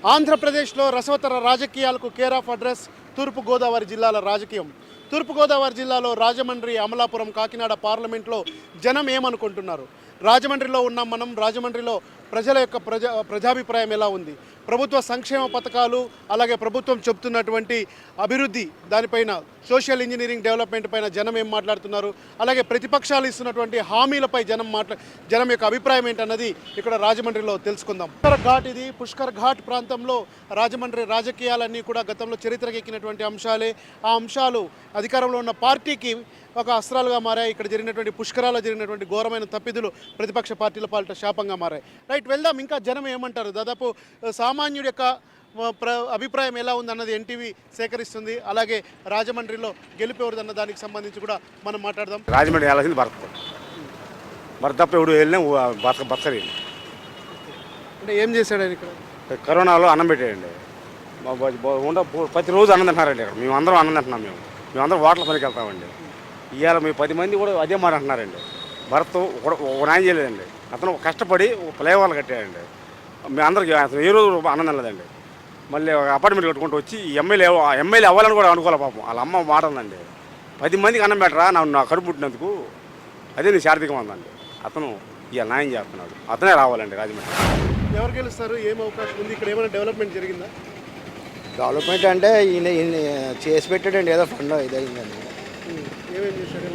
ఆంధ్రప్రదేశ్లో రసవతర రాజకీయాలకు care of address తూర్పుగోదావరి జిల్లాల రాజకీయం. తూర్పుగోదావరి జిల్లాలో రాజమండ్రి, అమలాపురం, కాకినాడ పార్లమెంట్లో జనం ఏమనుకుంటున్నారు? రాజమండ్రిలో ఉన్నాం మనం. రాజమండ్రిలో ప్రజల యొక్క ప్రజాభిప్రాయం ఎలా ఉంది? ప్రభుత్వ సంక్షేమ పథకాలు, అలాగే ప్రభుత్వం చెప్తున్నటువంటి అభివృద్ధి, దానిపైన సోషల్ ఇంజనీరింగ్ డెవలప్మెంట్ పైన జనం ఏం మాట్లాడుతున్నారు, అలాగే ప్రతిపక్షాలు ఇస్తున్నటువంటి హామీలపై జనం యొక్క అభిప్రాయం ఏంటన్నది ఇక్కడ రాజమండ్రిలో తెలుసుకుందాం. పుష్కర్ ఘాట్, ఇది పుష్కర్ ఘాట్ ప్రాంతంలో రాజమండ్రి రాజకీయాలన్నీ కూడా గతంలో చరిత్రకెక్కినటువంటి అంశాలే. ఆ అంశాలు అధికారంలో ఉన్న పార్టీకి ఒక అస్త్రాలుగా మారాయి. ఇక్కడ జరిగినటువంటి పుష్కరాల్లో జరిగినటువంటి ఘోరమైన తప్పిదులు ప్రతిపక్ష పార్టీల పాలిట శాపంగా మారాయి. రైట్, వెళ్దాం. ఇంకా జనం ఏమంటారు, దాదాపు సామాన్యుడి యొక్క అభిప్రాయం ఎలా ఉందన్నది ఎన్టీవీ సేకరిస్తుంది. అలాగే రాజమండ్రిలో గెలిపేవరదన్న దానికి సంబంధించి కూడా మనం మాట్లాడదాం. రాజమండ్రి వెళ్ళాల్సింది భర్త తప్ప ఎవడు వెళ్ళినా బతకలేదు. అంటే ఏం చేశాడు ఆయన ఇక్కడ? కరోనాలో అన్నం పెట్టాడండి. ప్రతిరోజు అన్నం తింటున్నారండి. మేము అందరం అన్నం తింటున్నాం. మేమందరం హోటల్ పనికి వెళ్తామండి. ఇవాళ మీ 10 మంది కూడా అదే మాట అంటున్నారండి. భర్త ఒక న్యాయం చేయలేదండి. అతను కష్టపడి ఒక ఫ్లైఓవర్లు కట్టాడండి. మీ అందరికి అసలు ఏ రోజు అన్నం తినలేదండి. మళ్ళీ ఒక అపార్ట్మెంట్ కట్టుకుంటూ వచ్చి ఎమ్మెల్యే అవ్వాలని కూడా అనుకోలే పాపం. వాళ్ళ అమ్మ మాట ఉందండి, 10 మందికి అన్నం పెట్టరా నా కడుపు పుట్టినందుకు, అదే నీ శారీరకం ఉందండి. అతను ఇవాళ న్యాయం చేస్తున్నాడు. అతనే రావాలండి రాజమండ్రి. ఎవరు గెలుస్తారు? ఏం అవకాశం ఉంది? ఇక్కడ ఏమైనా డెవలప్మెంట్ జరిగిందా? డెవలప్మెంట్ అంటే ఈయన చేసి పెట్టాడండి, ఏదో ఫండ్ ఇదైందండి. ఏమేమి చేశాడు?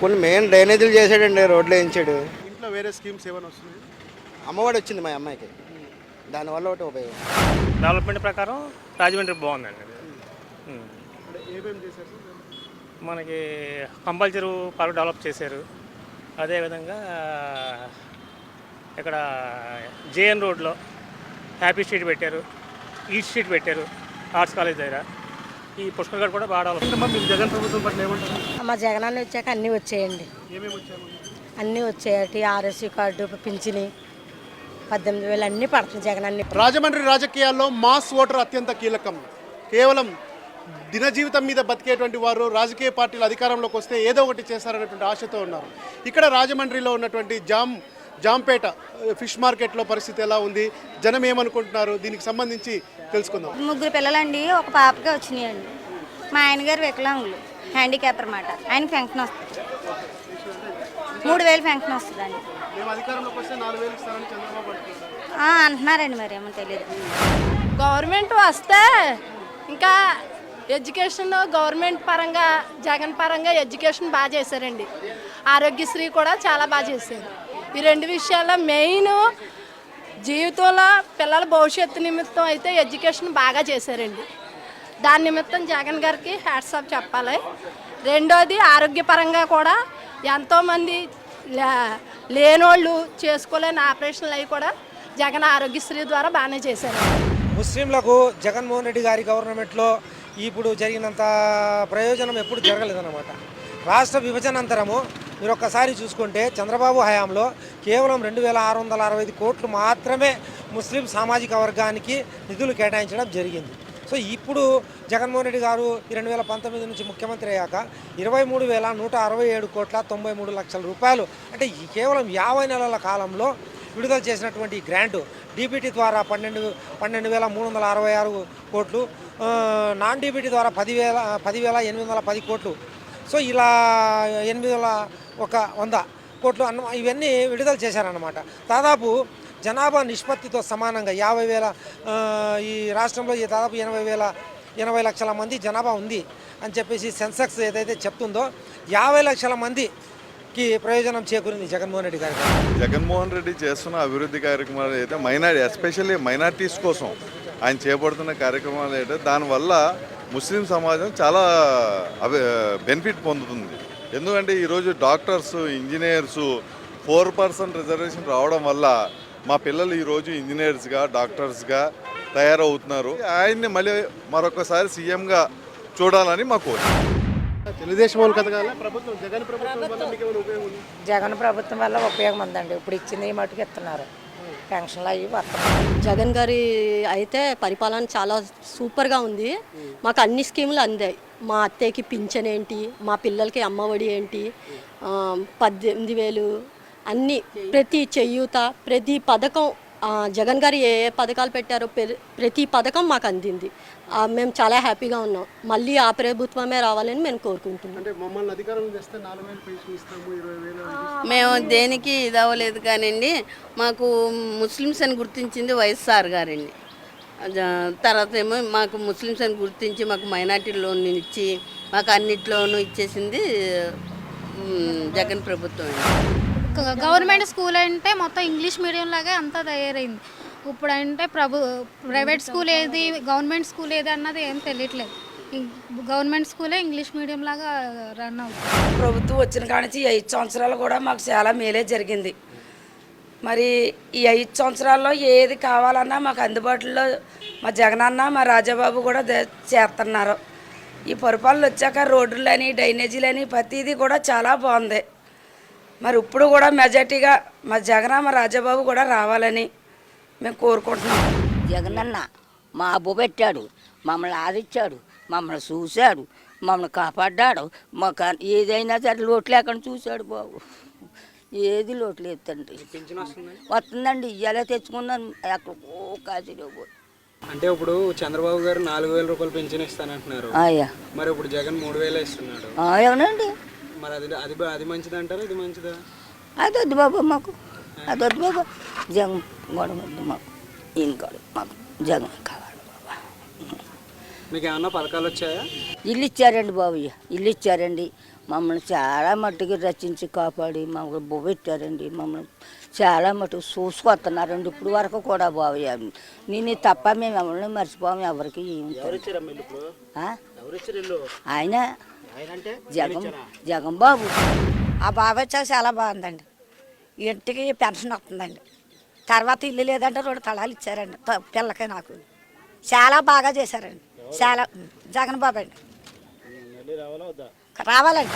కొన్ని మెయిన్ డ్రైనేజీలు చేశాడండి, రోడ్లు వేయించాడు. ఇంట్లో వేరే స్కీమ్స్ ఏమైనా వస్తున్నాయి? అమ్మఒడి వచ్చింది మా అమ్మాయికి, దానివల్ల ఒకటి ఉపయోగం. డెవలప్మెంట్ ప్రకారం రాజమండ్రి బాగుందండి. ఏమేమి చేశారు? మనకి కంపల్సరీ పార్క్ డెవలప్ చేశారు. అదేవిధంగా ఇక్కడ జేఎన్ రోడ్లో హ్యాపీ స్ట్రీట్ పెట్టారు, ఈస్ట్ స్ట్రీట్ పెట్టారు ఆర్ట్స్ కాలేజ్ దగ్గర. ఈ పుష్కర్ ఘాట్ కూడా బాగా డెవలప్. మీరు జగన్ ప్రభుత్వం పట్ల ఏమంటారు? మా జగన్ అన్న వచ్చాక అన్నీ వచ్చాయండి. ఏమేమి వచ్చాయి? అన్నీ వచ్చాయటి. ఆర్ఎస్సీ కార్డు, పింఛని, 18,000 అన్నీ పడుతుంది జగన్ అన్ని. రాజమండ్రి రాజకీయాల్లో మాస్ ఓటర్ అత్యంత కీలకం. కేవలం దిన జీవితం మీద బతికేటువంటి వారు రాజకీయ పార్టీలు అధికారంలోకి వస్తే ఏదో ఒకటి చేస్తారనేటువంటి ఆశతో ఉన్నారు. ఇక్కడ రాజమండ్రిలో ఉన్నటువంటి జాంపేట ఫిష్ మార్కెట్లో పరిస్థితి ఎలా ఉంది, జనం ఏమనుకుంటున్నారు, దీనికి సంబంధించి తెలుసుకుందాం. 3 పిల్లలండి, ఒక పాపకే వచ్చినాయండి. మా ఆయన గారు వికలాంగులు, హ్యాండిక్యాప్ అన్నమాట. ఆయన పెన్షన్ వస్తుంది, 3,000 పెన్షన్ వస్తుందండి. అంటున్నారండి, మరి ఏమో తెలియదు. గవర్నమెంట్ వస్తే ఇంకా ఎడ్యుకేషన్ గవర్నమెంట్ పరంగా, జగన్ పరంగా ఎడ్యుకేషన్ బాగా చేశారండి. ఆరోగ్యశ్రీ కూడా చాలా బాగా చేశారు. ఈ 2 విషయాల్లో మెయిన్ జీవితంలో పిల్లల భవిష్యత్తు నిమిత్తం అయితే ఎడ్యుకేషన్ బాగా చేశారండి. దాని నిమిత్తం జగన్ గారికి హ్యాట్స్ ఆఫ్ చెప్పాలి. రెండోది ఆరోగ్యపరంగా కూడా ఎంతోమంది లేనోళ్ళు చేసుకోలేని ఆపరేషన్లు అవి కూడా జగన్ ఆరోగ్యశ్రీ ద్వారా బాగానే చేశారు. ముస్లింలకు జగన్మోహన్ రెడ్డి గారి గవర్నమెంట్లో ఇప్పుడు జరిగినంత ప్రయోజనం ఎప్పుడు జరగలేదన్నమాట. రాష్ట్ర విభజనంతరము మీరు ఒక్కసారి చూసుకుంటే చంద్రబాబు హయాంలో కేవలం 2,665 కోట్లు మాత్రమే ముస్లిం సామాజిక వర్గానికి నిధులు కేటాయించడం జరిగింది. సో ఇప్పుడు జగన్మోహన్ రెడ్డి గారు 2019 నుంచి ముఖ్యమంత్రి అయ్యాక 23,167 కోట్ల 93 లక్షల రూపాయలు, అంటే కేవలం 50 నెలల కాలంలో విడుదల చేసినటువంటి గ్రాంటు డీబీటీ ద్వారా 12,366 కోట్లు, నాన్ డీబీటీ ద్వారా 10,810 కోట్లు. సో ఇలా 8,100 కోట్లు ఇవన్నీ విడుదల చేశారన్నమాట. దాదాపు జనాభా నిష్పత్తితో సమానంగా 50,000 ఈ రాష్ట్రంలో దాదాపు 80 లక్షల మంది జనాభా ఉంది అని చెప్పేసి సెన్సెక్స్ ఏదైతే చెప్తుందో 50 లక్షల మందికి ప్రయోజనం చేకూరింది జగన్మోహన్ రెడ్డి గారికి. జగన్మోహన్ రెడ్డి చేస్తున్న అభివృద్ధి కార్యక్రమాలు అయితే ఎస్పెషల్లీ మైనార్టీస్ కోసం ఆయన చేపడుతున్న కార్యక్రమాలు అయితే దానివల్ల ముస్లిం సమాజం చాలా బెనిఫిట్ పొందుతుంది. ఎందుకంటే ఈరోజు డాక్టర్స్, ఇంజనీర్స్ 4% రిజర్వేషన్ రావడం వల్ల మా పిల్లలు ఈరోజు ఇంజనీర్స్గా, డాక్టర్స్గా తయారవుతున్నారు. ఆయన్ని మళ్ళీ మరొకసారి సీఎంగా చూడాలని మా కోరిక. తెలుగుదేశం వాళ్ళు కదగాల ప్రభుత్వం, జగన్ ప్రభుత్వం వల్ల ఉపయోగం ఉందండి. ఇప్పుడు ఇచ్చింది మటుకు ఇస్తున్నారు, పెన్షన్లు అవి వస్తున్నాయి. జగన్ గారి అయితే పరిపాలన చాలా సూపర్గా ఉంది. మాకు అన్ని స్కీములు అందాయి. మా అత్తయ్యకి పింఛన్ ఏంటి, మా పిల్లలకి అమ్మఒడి ఏంటి, 18,000 అన్నీ, ప్రతి చేయూత, ప్రతి పథకం జగన్ గారు ఏ ఏ పథకాలు పెట్టారో ప్రతి పథకం మాకు అందింది. మేము చాలా హ్యాపీగా ఉన్నాం. మళ్ళీ ఆ ప్రభుత్వమే రావాలని మేము కోరుకుంటున్నాం. అంటే మమ్మల్ని అధికారం చేస్తే 4,000 పెన్షన్ ఇస్తాము, 20,000 మేము దేనికి ఇది అవ్వలేదు కానివ్వండి. మాకు ముస్లిమ్స్ అని గుర్తించింది వైఎస్ఆర్ గారండి. తర్వాత ఏమో మాకు ముస్లిమ్స్ అని గుర్తించి మాకు మైనార్టీ లోన్ ఇచ్చి మాకు అన్నిట్లోనూ ఇచ్చేసింది జగన్ ప్రభుత్వం అండి. గవర్నమెంట్ స్కూల్ అంటే మొత్తం ఇంగ్లీష్ మీడియం లాగా అంతా తయారైంది. ఇప్పుడు అంటే ప్రైవేట్ స్కూల్ ఏది గవర్నమెంట్ స్కూల్ ఏది అన్నది ఏం తెలియట్లేదు. గవర్నమెంట్ స్కూలే ఇంగ్లీష్ మీడియం లాగా రన్ అవుతుంది. ప్రభుత్వం వచ్చిన కానించి 5 సంవత్సరాలు కూడా మాకు చాలా మేలే జరిగింది. మరి ఈ 5 సంవత్సరాల్లో ఏది కావాలన్నా మాకు అందుబాటులో మా జగనన్న మా రాజాబాబు కూడా చేస్తున్నారు. ఈ పరిపాలన వచ్చాక రోడ్లని డ్రైనేజీలని ప్రతిదీ కూడా చాలా బాగుంది. మరి ఇప్పుడు కూడా మెజార్టీగా మా జగన్ మా రాజాబాబు కూడా రావాలని మేము కోరుకుంటున్నాం. జగనన్న మా అబ్బు పెట్టాడు, మమ్మల్ని ఆదిచ్చాడు, మమ్మల్ని చూశాడు, మమ్మల్ని కాపాడ్డాడు. మాకు ఏదైనా సరే లోటు లేకుండా చూశాడు బాబు. ఏది లోటు లేదు తండ్రి. వస్తుందండి, ఇయ్యాలే తెచ్చుకున్నాను ఎక్కడికో కాశీలో పోయి. అంటే ఇప్పుడు చంద్రబాబు గారు 4,000 రూపాయలు పెన్షన్ ఇస్తానంటున్నారు. మరి ఇప్పుడు జగన్ 3,000 ఇస్తున్నాడు. అవునండి. మరి అది మంచిది అంటారా, ఇది మంచిదా? అది వద్దు బాబు మాకు, అది వద్దు బాబు. జగన్ గొడవ వద్దు మాకు, ఈయన గొడవ మాకు జగన్ కావాలి బాబా. మీకు ఏమన్నా పథకాలు వచ్చాయా? ఇల్లు ఇచ్చారండి బాబు, ఇల్లు ఇచ్చారండి. మమ్మల్ని చాలా మట్టుకు రచించి కాపాడి మమ్మల్ని బొబ్బెట్టారండి. మమ్మల్ని చాలా మటుకు చూసుకొస్తున్నారండి ఇప్పుడు వరకు కూడా బాబు. నేను తప్ప మేము ఎవరిని మర్చిపోము, ఎవరికి ఆయన జగన్ బాబు. ఆ బాబు వచ్చాక చాలా బాగుందండి. ఇంటికి పెన్షన్ వస్తుందండి. తర్వాత ఇల్లు లేదంటే 2 తలాలు ఇచ్చారండి పిల్లకి నాకు. చాలా బాగా చేశారండి. చాలా జగన్ బాబు అండి రావాలండి.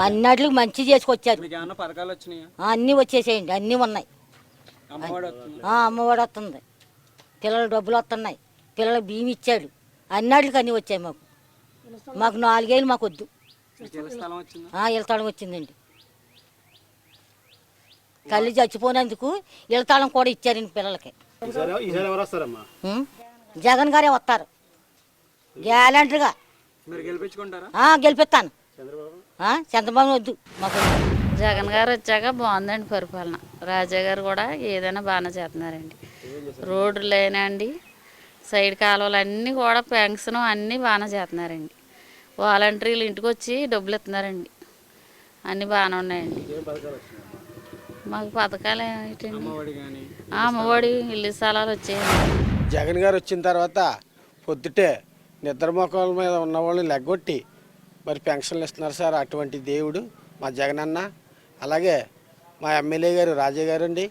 అన్నిటికి మంచి చేసుకొచ్చారు. మీకు ఏమన్నా పథకాలు వచ్చినాయా? అన్నీ వచ్చేసేయండి, అన్నీ ఉన్నాయి. అమ్మఒడి వస్తుంది, పిల్లల డబ్బులు వస్తున్నాయి, పిల్లలకు బియ్యం ఇచ్చాడు, అన్నిటికి అన్నీ వచ్చాయి మాకు. 4 ఏళ్ళు మాకు వద్దు. ఇళ్తాళం వచ్చిందండి. తల్లి చచ్చిపోయినందుకు ఇళ్తాళం కూడా ఇచ్చారండి పిల్లలకి. జగన్ గారే వస్తారు గ్యారంటీగా. గెలిపిస్తాను. చంద్రబాబు వద్దు మాకు. జగన్ గారు వచ్చాక బాగుందండి పరిపాలన. రాజా గారు కూడా ఏదైనా బాగానే చేస్తున్నారండి. రోడ్లు అయినండి, సైడ్ కాలువలు అన్నీ కూడా పెన్షన్ అన్నీ బాగానే చేస్తున్నారండి. వాలంటీర్లు ఇంటికి వచ్చి డబ్బులు ఇస్తున్నారండి. అన్నీ బాగానే ఉన్నాయండి. మాకు పథకాలు ఏంటండి, అమ్మఒడి, ఇల్లు స్థలాలు వచ్చాయండి. జగన్ గారు వచ్చిన తర్వాత పొద్దుటే నిద్రమోకాల మీద ఉన్న వాళ్ళని లెగ్గొట్టి మరి పెన్షన్లు ఇస్తున్నారు సార్. అటువంటి దేవుడు మా జగనన్న. అలాగే మా ఎమ్మెల్యే గారు రాజా గారు అండి.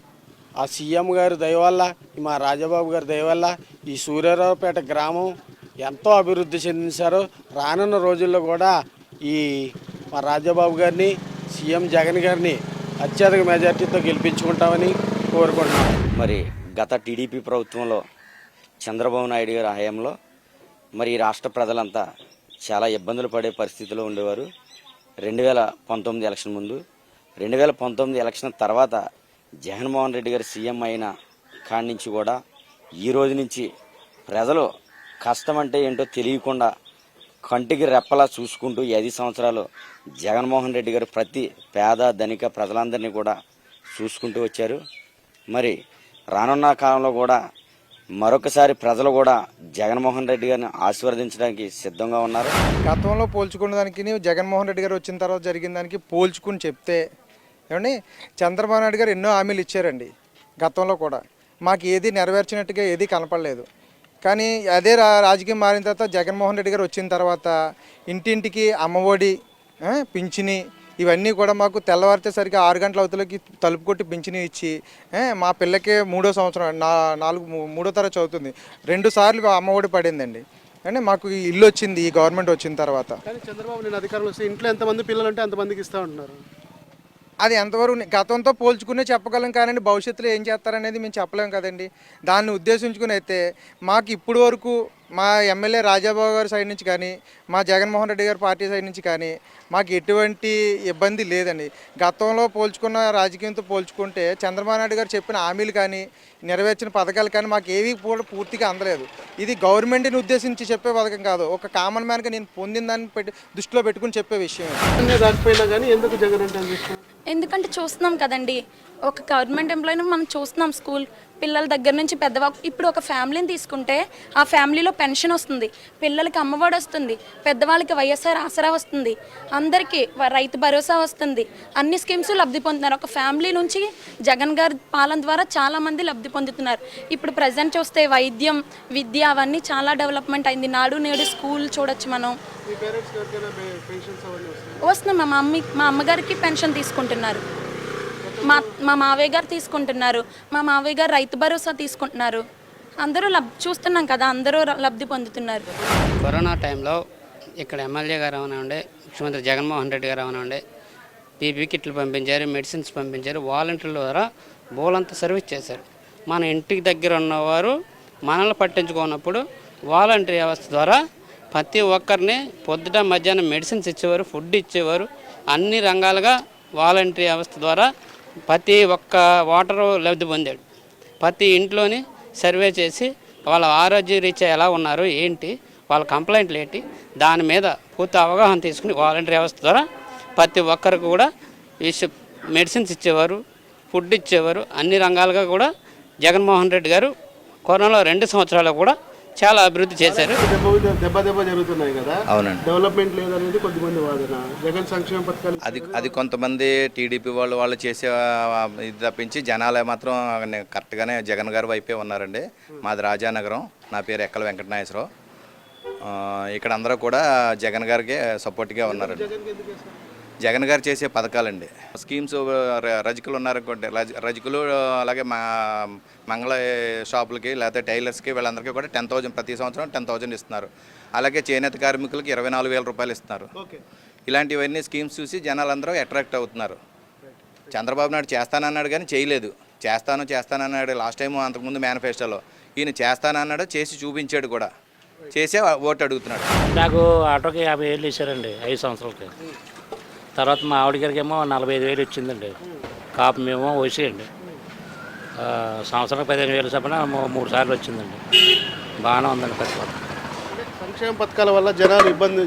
ఆ సీఎం గారు దయ వల్ల, మా రాజాబాబు గారి దయ వల్ల ఈ సూర్యారావుపేట గ్రామం ఎంతో అభివృద్ధి చెందించారు. రానున్న రోజుల్లో కూడా ఈ మా రాజాబాబు గారిని, సీఎం జగన్ గారిని అత్యధిక మెజార్టీతో గెలిపించుకుంటామని కోరుకుంటున్నాం. మరి గత టీడీపీ ప్రభుత్వంలో చంద్రబాబు నాయుడు గారి హయాంలో మరి రాష్ట్ర ప్రజలంతా చాలా ఇబ్బందులు పడే పరిస్థితిలో ఉండేవారు. 2019 ఎలక్షన్ ముందు, 2019 ఎలక్షన్ తర్వాత జగన్మోహన్ రెడ్డి గారు సీఎం అయిన కాడి నుంచి కూడా ఈ రోజు నుంచి ప్రజలు కష్టం అంటే ఏంటో తెలియకుండా కంటికి రెప్పలా చూసుకుంటూ 5 సంవత్సరాలు జగన్మోహన్ రెడ్డి గారు ప్రతి పేద ధనిక ప్రజలందరినీ కూడా చూసుకుంటూ వచ్చారు. మరి రానున్న కాలంలో కూడా మరొకసారి ప్రజలు కూడా జగన్మోహన్ రెడ్డి గారిని ఆశీర్వదించడానికి సిద్ధంగా ఉన్నారు. గతంలో పోల్చుకున్న దానికి జగన్మోహన్ రెడ్డి గారు వచ్చిన తర్వాత జరిగిన దానికి పోల్చుకుని చెప్తే ఏమండి, చంద్రబాబు నాయుడు గారు ఎన్నో హామీలు ఇచ్చారండి. గతంలో కూడా మాకు ఏది నెరవేర్చినట్టుగా ఏది కనపడలేదు. కానీ అదే రాజకీయం మారిన తర్వాత జగన్మోహన్ రెడ్డి గారు వచ్చిన తర్వాత ఇంటింటికి అమ్మఒడి, పింఛని ఇవన్నీ కూడా మాకు తెల్లవారితేసరికి 6 గంటల అవతలకి తలుపు కొట్టి పింఛని ఇచ్చి, మా పిల్లకి 3వ సంవత్సరం 3వ తరగతి చదువుతుంది, 2 సార్లు అమ్మఒడి పడిందండి. అంటే మాకు ఇల్లు వచ్చింది ఈ గవర్నమెంట్ వచ్చిన తర్వాత. కానీ చంద్రబాబు నేను అధికారంలో వస్తే ఇంట్లో ఎంతమంది పిల్లలు అంటే అంతమందికి ఇస్తూ ఉంటున్నారు. అది ఎంతవరకు గతంతో పోల్చుకునే చెప్పగలం, కానీ భవిష్యత్తులో ఏం చేస్తారనేది మేము చెప్పలేము కదండి. దాన్ని ఉద్దేశించుకుని అయితే మాకు ఇప్పుడు వరకు మా ఎమ్మెల్యే రాజాబాబు గారి సైడ్ నుంచి కానీ మా జగన్మోహన్ రెడ్డి గారి పార్టీ సైడ్ నుంచి కానీ మాకు ఎటువంటి ఇబ్బంది లేదండి. గతంలో పోల్చుకున్న రాజకీయంతో పోల్చుకుంటే చంద్రబాబు నాయుడు గారు చెప్పిన హామీలు కానీ నెరవేర్చిన పథకాలు కానీ మాకు ఏవి కూడా పూర్తిగా అందలేదు. ఇది గవర్నమెంట్ని ఉద్దేశించి చెప్పే పథకం కాదు, ఒక కామన్ మ్యాన్గా నేను పొందిన దాన్ని దృష్టిలో పెట్టుకుని చెప్పే విషయం. రాకపోయినా కానీ ఎందుకు జగన్ అంటే ఎందుకంటే చూస్తున్నాం కదండి, ఒక గవర్నమెంట్ ఎంప్లాయీని మనం చూస్తున్నాం. స్కూల్ పిల్లల దగ్గర నుంచి పెద్దవాళ్ళు, ఇప్పుడు ఒక ఫ్యామిలీని తీసుకుంటే ఆ ఫ్యామిలీలో పెన్షన్ వస్తుంది, పిల్లలకి అమ్మఒడి వస్తుంది, పెద్దవాళ్ళకి వైఎస్ఆర్ ఆసరా వస్తుంది, అందరికీ రైతు భరోసా వస్తుంది. అన్ని స్కీమ్స్ లబ్ధి పొందుతున్నారు. ఒక ఫ్యామిలీ నుంచి జగన్ గారి పాలన ద్వారా చాలామంది లబ్ధి పొందుతున్నారు. ఇప్పుడు ప్రజెంట్ చూస్తే వైద్యం, విద్య అవన్నీ చాలా డెవలప్మెంట్ అయింది. నాడు నేడు స్కూల్ చూడొచ్చు మనం. వస్తున్నాం. మా అమ్మగారికి పెన్షన్ తీసుకుంటున్నారు, మా మావయ్య గారు తీసుకుంటున్నారు, మా మావయ్య గారు రైతు భరోసా తీసుకుంటున్నారు. అందరూ చూస్తున్నాం కదా, అందరూ లబ్ధి పొందుతున్నారు. కరోనా టైంలో ఇక్కడ ఎమ్మెల్యే గారు అవనండి, ముఖ్యమంత్రి జగన్మోహన్ రెడ్డి గారు అవనండి, పీపీ కిట్లు పంపించారు, మెడిసిన్స్ పంపించారు, వాలంటీర్ల ద్వారా బోలంతా సర్వీస్ చేశారు. మన ఇంటికి దగ్గర ఉన్నవారు మనల్ని పట్టించుకున్నప్పుడు వాలంటీర్ వ్యవస్థ ద్వారా ప్రతి ఒక్కరిని పొద్దుట మధ్యాహ్నం మెడిసిన్స్ ఇచ్చేవారు, ఫుడ్ ఇచ్చేవారు. అన్ని రంగాలుగా వాలంటీర్ వ్యవస్థ ద్వారా ప్రతి ఒక్క ఓటరు లబ్ధి పొందాడు. ప్రతి ఇంట్లోని సర్వే చేసి వాళ్ళ ఆరోగ్య రీత్యా ఎలా ఉన్నారు, ఏంటి వాళ్ళ కంప్లైంట్లు ఏంటి, దాని మీద పూర్తి అవగాహన తీసుకుని వాలంటీర్ వ్యవస్థ ద్వారా ప్రతి ఒక్కరికి కూడా మెడిసిన్స్ ఇచ్చేవారు, ఫుడ్ ఇచ్చేవారు. అన్ని రంగాలుగా కూడా జగన్మోహన్ రెడ్డి గారు కరోనా 2 సంవత్సరాలు కూడా చాలా అభివృద్ధి చేశారు. దెబ్బ జరుగుతున్నాయి కదా, అవునండి. డెవలప్మెంట్ లేదనేది కొద్దిమంది వాదన. జగన్ సంక్షేమ పథకాలు అది కొంతమంది టీడీపీ వాళ్ళు చేసే ఇది తప్పించి జనాలు మాత్రం కరెక్ట్గానే జగన్ గారి వైపే ఉన్నారండి. మాది రాజానగరం, నా పేరు ఎక్కల వెంకటనాగేశ్వరరావు. ఇక్కడ అందరూ కూడా జగన్ గారికి సపోర్ట్గా ఉన్నారండి. జగన్ గారు చేసే పథకాలండి, స్కీమ్స్. రజకులు ఉన్నారనుకోండి, రజకులు అలాగే మంగళ షాపులకి లేకపోతే టైలర్స్కి వీళ్ళందరికీ కూడా 10,000 ప్రతి సంవత్సరం 10,000 ఇస్తున్నారు. అలాగే చేనేత కార్మికులకి 24,000 రూపాయలు ఇస్తున్నారు. ఇలాంటివన్నీ స్కీమ్స్ చూసి జనాలందరూ అట్రాక్ట్ అవుతున్నారు. చంద్రబాబు నాయుడు చేస్తానన్నాడు కానీ చేయలేదు, చేస్తానన్నాడు లాస్ట్ టైం, అంతకుముందు మేనిఫెస్టోలో. ఈయన చేస్తానన్నాడు, చేసి చూపించాడు కూడా, చేసే ఓటు అడుగుతున్నాడు. నాకు ఆటోకి 50,000 ఇచ్చారండి 5 సంవత్సరాలకి. తర్వాత మా ఆవిడ గారికి ఏమో 45,000 ఇచ్చిందండి. కాపు మేము వచ్చేయండి, సంవత్సరానికి 15,000 చొప్పున 3 సార్లు వచ్చిందండి. బాగానే ఉందండి పరిపాలన. సంక్షేమ పథకాల వల్ల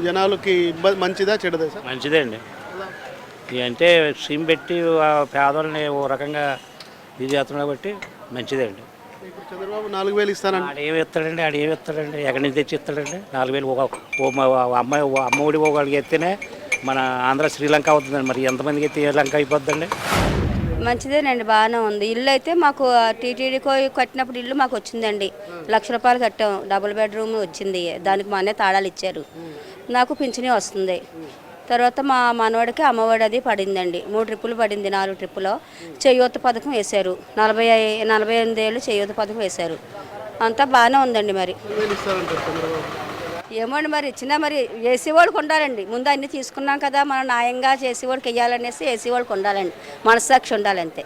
జనాలకి ఇబ్బంది మంచిదా చెడుదా సార్? మంచిదే అండి. అంటే స్కీమ్ పెట్టి పేదవాళ్ళని ఓ రకంగా ఇది చేస్తున్నాడు బట్టి మంచిదే అండి. ఇప్పుడు చంద్రబాబు 4,000 ఇస్తానండి. ఆడేమి ఇస్తాడండి, ఎక్కడి నుంచి తెచ్చి ఇస్తాడండి 4,000? అమ్మఒడి ఒకళ్ళకి ఎత్తేనే మన ఆంధ్ర శ్రీలంక అవుతుందండి. మరి ఎంతమందికి అయితే లంక అయిపోద్దండి? మంచిదేనండి, బాగానే ఉంది. ఇల్లు అయితే మాకు టీటీడీ కట్టినప్పుడు ఇల్లు మాకు వచ్చిందండి. 1,00,000 రూపాయలు కట్టాం, డబుల్ బెడ్రూమ్ వచ్చింది. దానికి మా అన్నయ్య తాళాలు ఇచ్చారు, నాకు పింఛనీ వస్తుంది. తర్వాత మా మనవాడికి అమ్మఒడి అది పడిందండి, 3 ట్రిప్పులు పడింది. 4 ట్రిప్పులో చేయూత పథకం వేశారు, 48 ఏళ్ళు చేయూత పథకం వేశారు. అంతా బాగానే ఉందండి. మరి ఏమోండి, మరి ఇచ్చినా మరి ఏసీ వాళ్ళకి ఉండాలండి. ముందు అన్నీ తీసుకున్నాం కదా, మనం న్యాయంగా చేసే వాళ్ళకి వెయ్యాలనేసి ఏసీ వాళ్ళకి ఉండాలండి, మనస్సాక్షి ఉండాలంతే.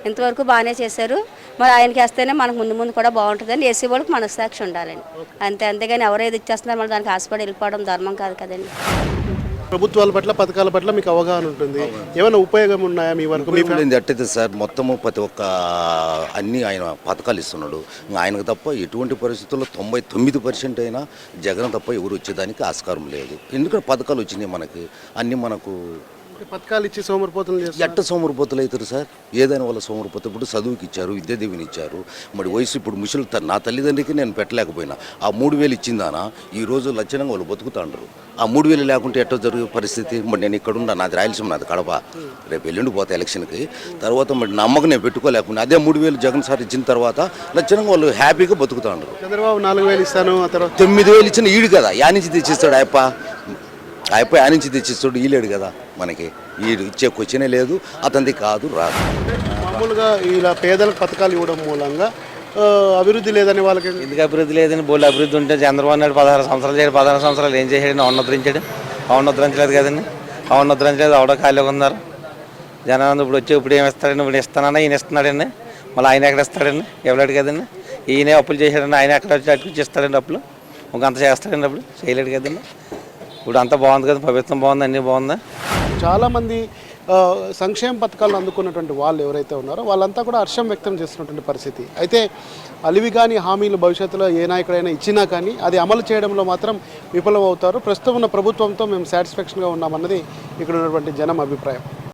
ఇంతవరకు బాగానే చేశారు, మరి ఆయనకి వేస్తేనే మనకు ముందు కూడా బాగుంటుందని ఏసీ వాళ్ళకి మనస్సాక్షి ఉండాలండి అంతే. అంతేగాని ఎవరైతే ఇచ్చేస్తున్నారు మళ్ళీ దానికి ఆశపడి వెళ్ళిపోవడం ధర్మం కాదు కదండి. ప్రభుత్వాల పట్ల పథకాల పట్ల మీకు అవగాహన ఉంటుంది, ఏమైనా ఉపయోగం ఉన్నాయా మీ వరకు? అట్టయితే సార్ మొత్తము ప్రతి ఒక్క అన్ని ఆయన పథకాలు ఇస్తున్నాడు. ఆయనకు తప్ప ఎటువంటి పరిస్థితుల్లో 99% అయినా జగన్ తప్ప ఎవరు వచ్చేదానికి ఆస్కారం లేదు. ఎందుకంటే పథకాలు వచ్చినాయి మనకి, అన్నీ మనకు. పథకాలు ఇచ్చి సోమరిపోతులు ఎట్ట సోమరిపోతులు అవుతారు సార్? ఏదైనా వాళ్ళ సోమరిపోతే ఇప్పుడు చదువుకి ఇచ్చారు, విద్యాదేవిని ఇచ్చారు. మరి వయసు ఇప్పుడు ముసలి నా తల్లిదండ్రికి నేను పెట్టలేకపోయినా ఆ 3,000 ఇచ్చిందానా ఈరోజు లక్షణంగా వాళ్ళు బతుకుతాండ్రు. ఆ 3,000 లేకుంటే ఎట్టో జరిగే పరిస్థితి? మరి నేను ఇక్కడ ఉన్నా, నాది రాయలసీమ, నాది కడప. రేపు ఎల్లుండి పోతా ఎలక్షన్కి. తర్వాత మరి నమ్మకం నేను పెట్టుకోలేకుండా అదే 3,000 జగన్ సార్ ఇచ్చిన తర్వాత లక్షణంగా వాళ్ళు హ్యాపీగా బతుకుతాండ్రు. చంద్రబాబు 4,000 ఇస్తాను, 9,000 ఇచ్చిన ఈడు కదా, యా నుంచి తెచ్చిస్తాడు ఆయప్ప యా నుంచి తెచ్చిస్తాడు, ఈలేడు కదా మనకి. ఈడు ఇచ్చే క్వశ్చనే లేదు, అతనిది కాదు రాదు. మామూలుగా ఇలా పేదలకు పథకాలు ఇవ్వడం మూలంగా అభివృద్ధి లేదని వాళ్ళకి ఎందుకు అభివృద్ధి లేదని? బోళ్ళు అభివృద్ధి ఉంటే చంద్రబాబు నాయుడు 16 సంవత్సరాలు చేయడు. 16 సంవత్సరాలు ఏం చేసాడు? అవునొద్దరించాడు. అవునొద్దరించలేదు కదండి, అవునొద్దరించలేదు. ఆవిడ ఖాళీగా ఉన్నారు జనాలు. ఇప్పుడు వచ్చి ఇప్పుడు ఏమి ఇస్తాడండి? ఇప్పుడు ఇస్తానన్నా ఈయన ఇస్తున్నాడండి, మళ్ళీ ఆయన ఎక్కడ ఇస్తాడండి? ఎవడాడు కదండి. ఈయనే అప్పులు చేశాడండి, ఆయన ఎక్కడ వచ్చి అటుకు ఇస్తాడండి అప్పులు? ఇంకంత చేస్తాడండి అప్పుడు చేయలేడు కదండి. ఇప్పుడు అంతా బాగుంది కదా, ప్రభుత్వం బాగుంది, అన్నీ బాగుందా. చాలామంది సంక్షేమ పథకాలను అందుకున్నటువంటి వాళ్ళు ఎవరైతే ఉన్నారో వాళ్ళంతా కూడా హర్షం వ్యక్తం చేస్తున్నటువంటి పరిస్థితి. అయితే అలివి కాని హామీలు భవిష్యత్తులో ఏ నాయకుడైనా ఇచ్చినా కానీ అది అమలు చేయడంలో మాత్రం విఫలం అవుతారు. ప్రస్తుతం ఉన్న ప్రభుత్వంతో మేము సాటిస్ఫాక్షన్గా ఉన్నామన్నది ఇక్కడ ఉన్నటువంటి జనం అభిప్రాయం.